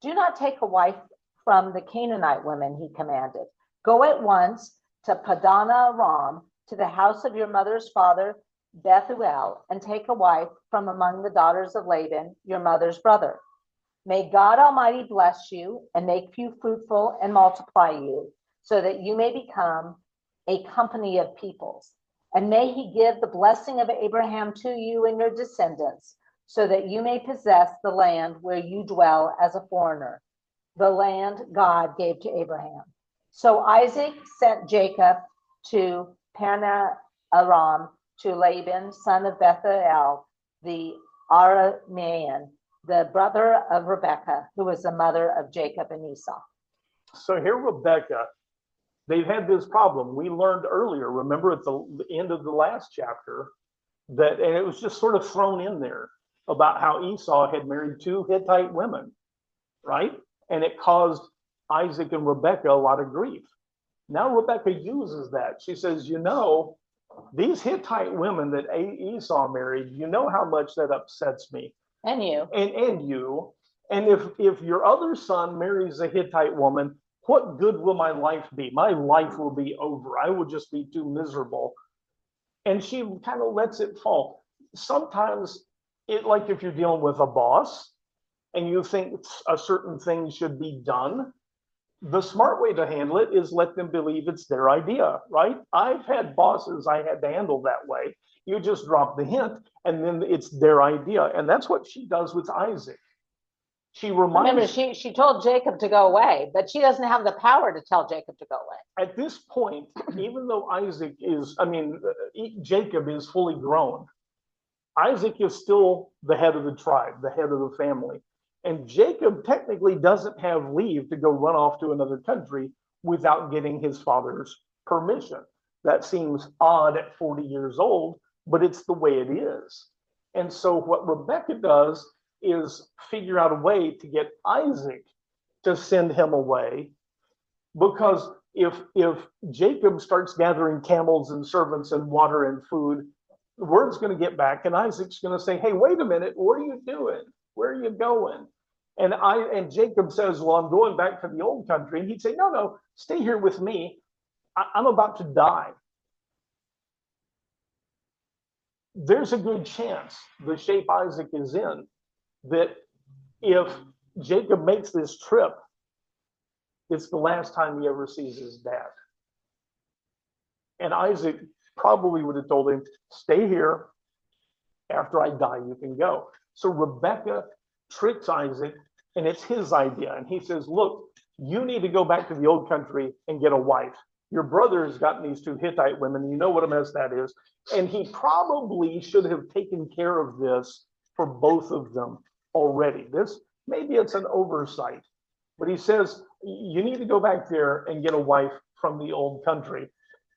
Do not take a wife from the Canaanite women, he commanded. Go at once to Padan Aram, to the house of your mother's father, Bethuel, and take a wife from among the daughters of Laban, your mother's brother. May God Almighty bless you and make you fruitful and multiply you, so that you may become a company of peoples. And may he give the blessing of Abraham to you and your descendants, so that you may possess the land where you dwell as a foreigner, the land God gave to Abraham. So Isaac sent Jacob to Paddan-aram to Laban, son of Bethuel, the Aramean, the brother of Rebekah, who was the mother of Jacob and Esau. So here, Rebekah, they've had this problem. We learned earlier, remember at the end of the last chapter, that, and it was just sort of thrown in there, about how Esau had married two Hittite women, right? And it caused Isaac and Rebekah a lot of grief. Now Rebekah uses that. She says, you know, these Hittite women that Esau married, you know how much that upsets me. And you. And you. And if your other son marries a Hittite woman, what good will my life be? My life will be over. I will just be too miserable. And she kind of lets it fall. Sometimes, like if you're dealing with a boss and you think a certain thing should be done, the smart way to handle it is let them believe it's their idea, right? I've had bosses I had to handle that way. You just drop the hint and then it's their idea. And that's what she does with Isaac. She Remember, reminds, she told Jacob to go away, but she doesn't have the power to tell Jacob to go away. at this point, even though Jacob is fully grown, Isaac is still the head of the tribe, the head of the family. And Jacob technically doesn't have leave to go run off to another country without getting his father's permission. That seems odd at 40 years old, but it's the way it is. And so what Rebecca does is figure out a way to get Isaac to send him away, because if Jacob starts gathering camels and servants and water and food, the word's going to get back, and Isaac's going to say, "Hey, wait a minute, what are you doing? Where are you going?" And Jacob says, "Well, I'm going back to the old country." And he'd say, "No, stay here with me. I'm about to die." There's a good chance, the shape Isaac is in, that if Jacob makes this trip, it's the last time he ever sees his dad. And Isaac probably would have told him, "Stay here. After I die, you can go." So Rebecca tricks Isaac, and it's his idea. And he says, "Look, you need to go back to the old country and get a wife. Your brother has gotten these two Hittite women. You know what a mess that is." And he probably should have taken care of this for both of them already. Maybe it's an oversight, but he says, "You need to go back there and get a wife from the old country."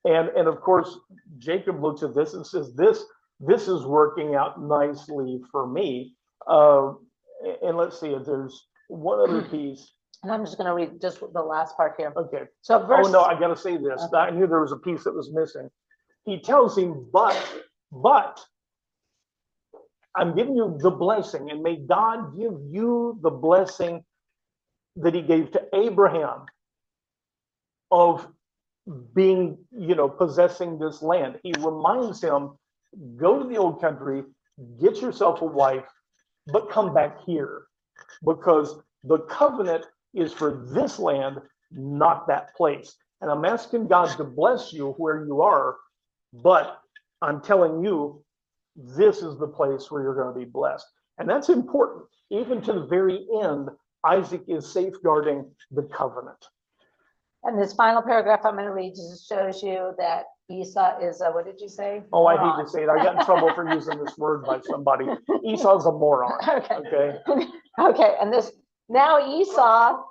And of course, Jacob looks at this and says, this is working out nicely for me. And let's see if there's one other piece. And I'm just going to read just the last part here. Okay. So verse. Oh, no, I got to say this. Okay. I knew there was a piece that was missing. He tells him, but I'm giving you the blessing, and may God give you the blessing that he gave to Abraham of being, possessing this land. He reminds him, go to the old country, get yourself a wife, but come back here, because the covenant is for this land, not that place. And I'm asking God to bless you where you are, but I'm telling you, this is the place where you're going to be blessed. And that's important. Even to the very end, Isaac is safeguarding the covenant. And this final paragraph I'm going to read just shows you that Esau is a, what did you say? Oh, I hate to say it. I got in trouble for using this word by somebody. Esau's a moron. Okay. Okay. And this, now Esau.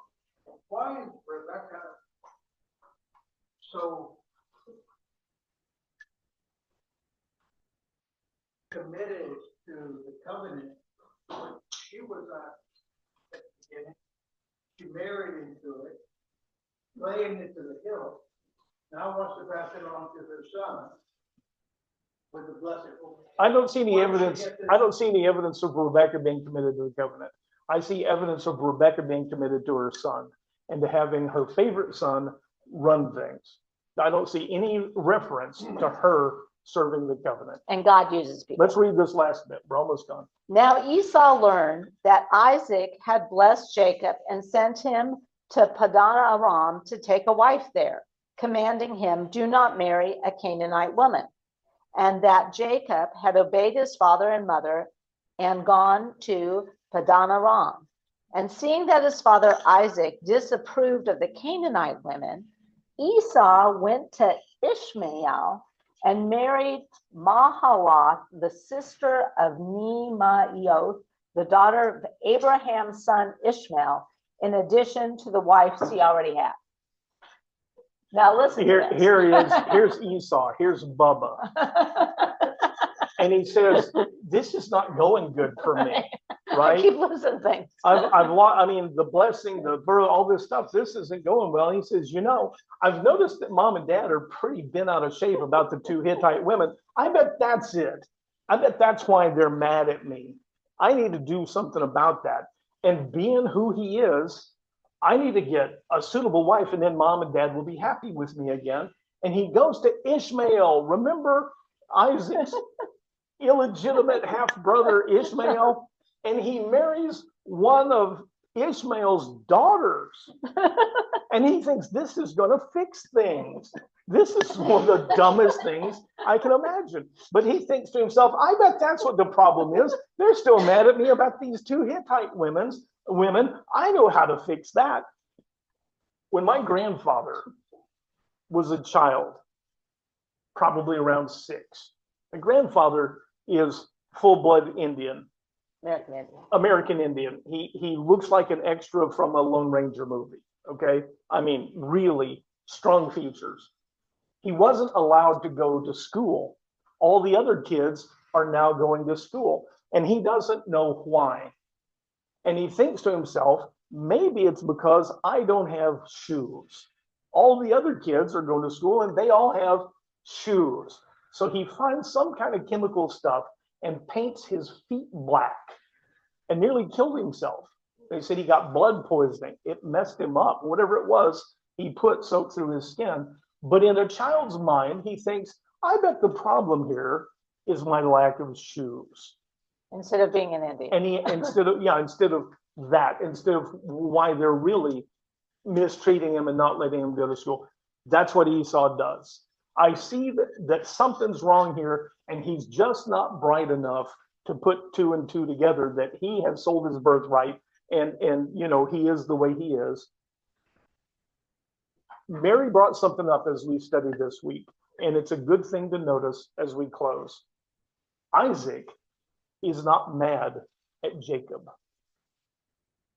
Why is Rebecca so committed to the covenant? She was at the beginning. She married into it, laying it to the hill. Now wants to pass it on to her son with the blessing. I don't see any evidence. I don't see any evidence of Rebecca being committed to the covenant. I see evidence of Rebecca being committed to her son and to having her favorite son run things. I don't see any reference to her serving the covenant. And God uses people. Let's read this last bit. We're almost done. Now Esau learned that Isaac had blessed Jacob and sent him to Padan Aram to take a wife there, commanding him, "Do not marry a Canaanite woman," and that Jacob had obeyed his father and mother and gone to Padan Aram. And seeing that his father Isaac disapproved of the Canaanite women, Esau went to Ishmael and married Mahalath, the sister of Nebaioth, the daughter of Abraham's son Ishmael, in addition to the wives he already had. Now listen to this. Here he is. Here's Esau. Here's Bubba. And he says, "This is not going good for me." Right? Keep listening to things. I've lost, the blessing, the birth, all this stuff, this isn't going well. He says, I've noticed that mom and dad are pretty bent out of shape about the two Hittite women. I bet that's it. I bet that's why they're mad at me. I need to do something about that. And being who he is, I need to get a suitable wife, and then mom and dad will be happy with me again. And he goes to Ishmael. Remember Isaac's illegitimate half-brother Ishmael? And he marries one of Ishmael's daughters. And he thinks this is going to fix things. This is one of the dumbest things I can imagine. But he thinks to himself, I bet that's what the problem is. They're still mad at me about these two Hittite women. Women, I know how to fix that. When my grandfather was a child, probably around 6, my grandfather is full-blood Indian, American Indian. American Indian. He looks like an extra from a Lone Ranger movie. Okay, I mean, really strong features. He wasn't allowed to go to school. All the other kids are now going to school, and he doesn't know why. And he thinks to himself, maybe it's because I don't have shoes. All the other kids are going to school and they all have shoes. So he finds some kind of chemical stuff and paints his feet black and nearly killed himself. They said he got blood poisoning. It messed him up. Whatever it was, he put soaked through his skin. But in a child's mind, he thinks, I bet the problem here is my lack of shoes. Instead of being an Indian. And instead of why they're really mistreating him and not letting him go to school. That's what Esau does. I see that something's wrong here, and he's just not bright enough to put 2 and 2 together, that he has sold his birthright, and he is the way he is. Mary brought something up as we studied this week, and it's a good thing to notice as we close. Isaac is not mad at Jacob.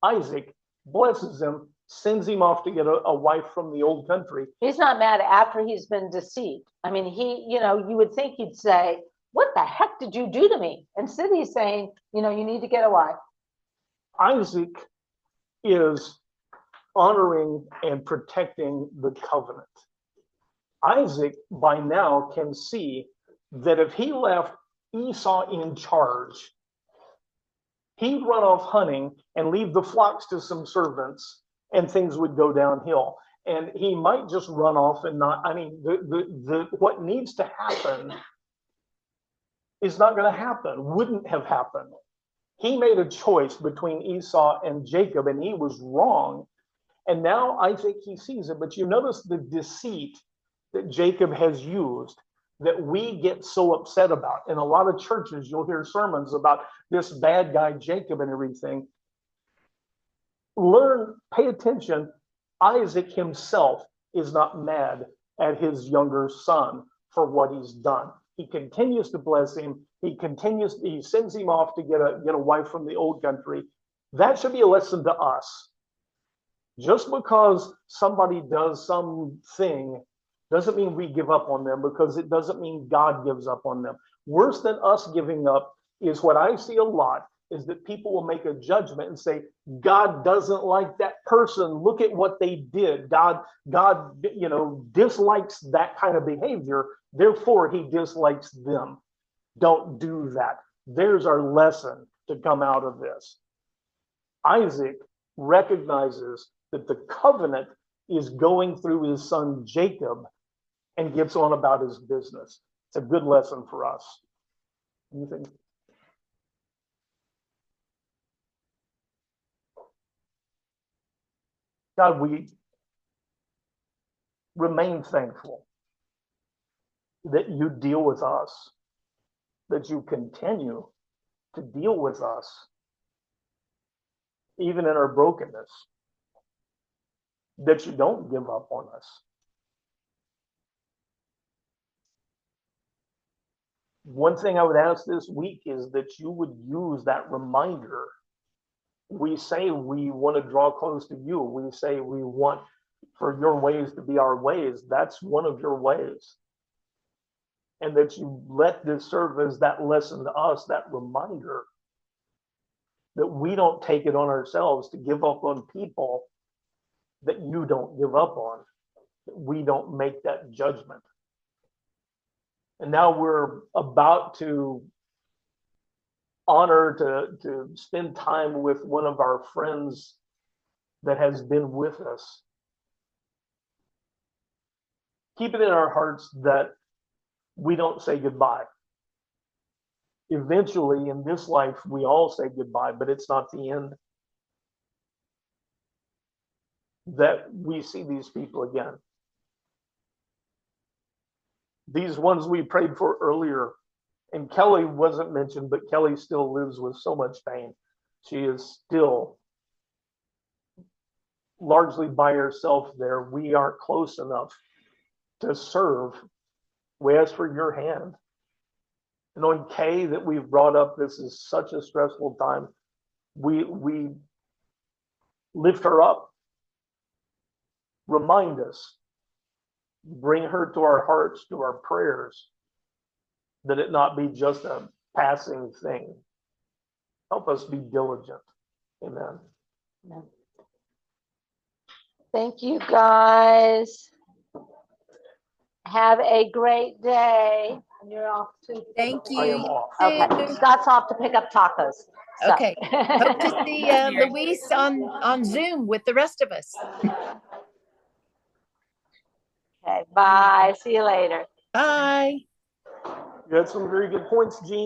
Isaac blesses him, sends him off to get a wife from the old country. He's not mad after he's been deceived. I mean, you would think he'd say, what the heck did you do to me? Instead, he's saying, you need to get a wife. Isaac is honoring and protecting the covenant. Isaac by now can see that if he left Esau in charge, he'd run off hunting and leave the flocks to some servants, and things would go downhill. And he might just run off and not, what needs to happen is not going to happen, wouldn't have happened. He made a choice between Esau and Jacob, and he was wrong. And now I think he sees it. But you notice the deceit that Jacob has used that we get so upset about. In a lot of churches, you'll hear sermons about this bad guy, Jacob, and everything. Pay attention. Isaac himself is not mad at his younger son for what he's done. He continues to bless him. He sends him off to get a wife from the old country. That should be a lesson to us. Just because somebody does something doesn't mean we give up on them, because it doesn't mean God gives up on them. Worse than us giving up is what I see a lot, is that people will make a judgment and say, God doesn't like that person. Look at what they did. God, dislikes that kind of behavior. Therefore, he dislikes them. Don't do that. There's our lesson to come out of this. Isaac recognizes that the covenant is going through his son Jacob and gets on about his business. It's a good lesson for us. Anything? God, we remain thankful that you deal with us, that you continue to deal with us, even in our brokenness, that you don't give up on us. One thing I would ask this week is that you would use that reminder. We say we want to draw close to you. We say we want for your ways to be our ways. That's one of your ways. And that you let this serve as that lesson to us, that reminder that we don't take it on ourselves to give up on people that you don't give up on. That we don't make that judgment. And now we're about to honor, to spend time with one of our friends that has been with us. Keep it in our hearts that we don't say goodbye. Eventually, in this life, we all say goodbye, but it's not the end. That we see these people again. These ones we prayed for earlier, and Kelly wasn't mentioned, but Kelly still lives with so much pain. She is still largely by herself there. We aren't close enough to serve. We ask for your hand. And on Kay that we've brought up, this is such a stressful time. We lift her up. Remind us. Bring her to our hearts, to our prayers, that it not be just a passing thing. Help us be diligent. Amen. Thank you, guys. Have a great day. You're off to. Thank I am you. off. Okay, Scott's off to pick up tacos. So. Okay. Hope to see Luis on Zoom with the rest of us. Okay, bye. See you later. Bye. You had some very good points, Gene.